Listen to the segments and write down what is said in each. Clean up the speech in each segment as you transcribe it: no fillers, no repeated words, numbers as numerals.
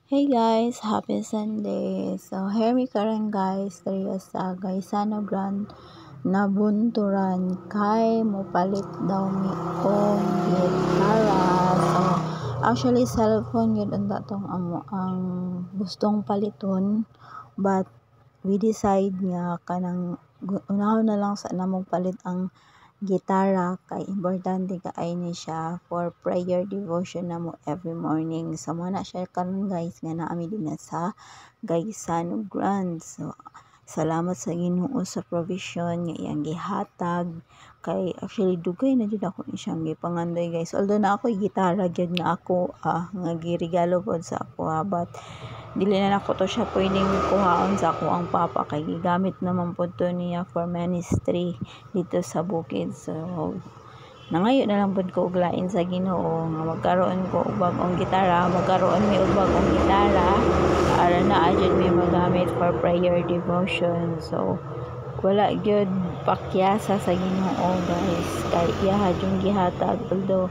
Hey guys, happy Sunday. So here mi karon guys, diri sa Gaisano Grand Nabunturan kay mopalit daw mi og gitara. So actually cellphone yun ang datong amo ang gustong paliton, but we decide nga kanang unahon na lang sa namong palit ang gitara kay importante kaayni siya for prayer devotion namo every morning. So mo na siya karon guys nga naami din sa Gaisano Grand. So salamat sa Ginoo sa provision nga iyang gihatag, kay actually dugay na jud ako ni siyang gipangandoy guys. Although na ako gitara gyud nga ako nga giregalo pod sa ako but dili na nako to siya pwedeng kuhaon sa ako ang papa kay gigamit naman pod to niya for ministry dito sa bukid. So nangayo na lang pod ko og lain sa Ginoo nga magkaroon ko og bag-ong gitara, magkaroon mi og bag-ong gitara para na jud mi magamit for prayer devotion. So wala gyud pakyasa sa Ginoo guys, kay iya jud gihatag. Although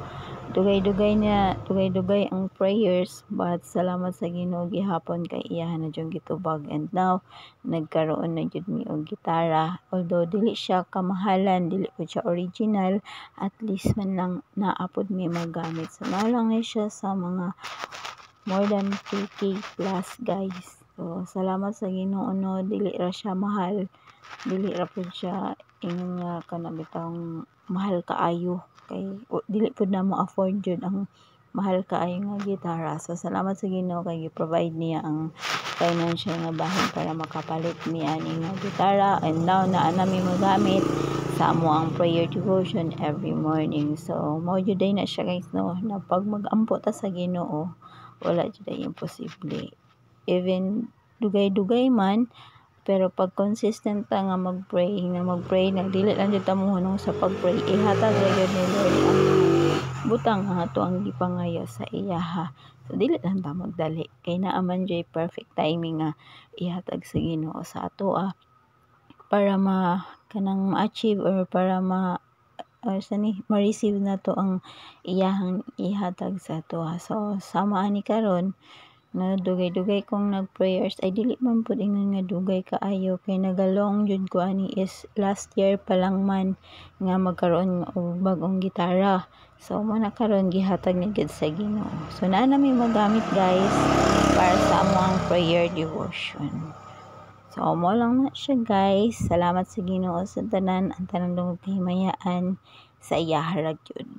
dugay-dugay ang prayers, but salamat sa Ginoo gihapon kay iya na jud gitubag, and now nagkaroon na jud mi og gitara. Although dili siya kamahalan, dili po siya original, at least man lang naapod mi magamit. So mao lang ni siya sa mga more than 2K plus guys. So salamat sa Ginoo, no, dili ra siya mahal, dili ra pud siya ingon nga kanang bitawng mahal kaayo, kay dili pud na mo afford jud ang mahal kaayo nga gitara. So salamat sa Ginoo kay gi-provide niya ang financial nga bahin para makapalit mi ani nga gitara, and now naa nami magamit sa amo ang prayer devotion every morning. So mao jud na siya guys, no, na pag mag-ampo ta sa Ginoo wala jud ay imposible. Even dugay-dugay man, pero pag consistent ta nga mag-pray na dili lang jud ta mohunong sa pag-pray, ihatag ra gyud ni Lord ang butang nga ato ang gipangayo sa iya ha. So dili lang ta magdali, kay naa man jud perfect timing nga ihatag sa Ginoo sa ato para kanang ma-achieve or para ma-receive na to ang iyahang ihatag sa ato ha. So sama ani karon na dugay-dugay kong nag-prayers, ay dili man pud ingon nga dugay kaayo, kay nagalong jud ko ani is last year pa lang man nga magkaroon og bag-ong gitara. So mo na karon gihatag ni gid sa Ginoo. So naa nami magamit guys para sa among prayer devotion. So mo lang na siya guys. Salamat sa Ginoo sa tanan, ang tanan dungog kahimayaan sa iya harag jud.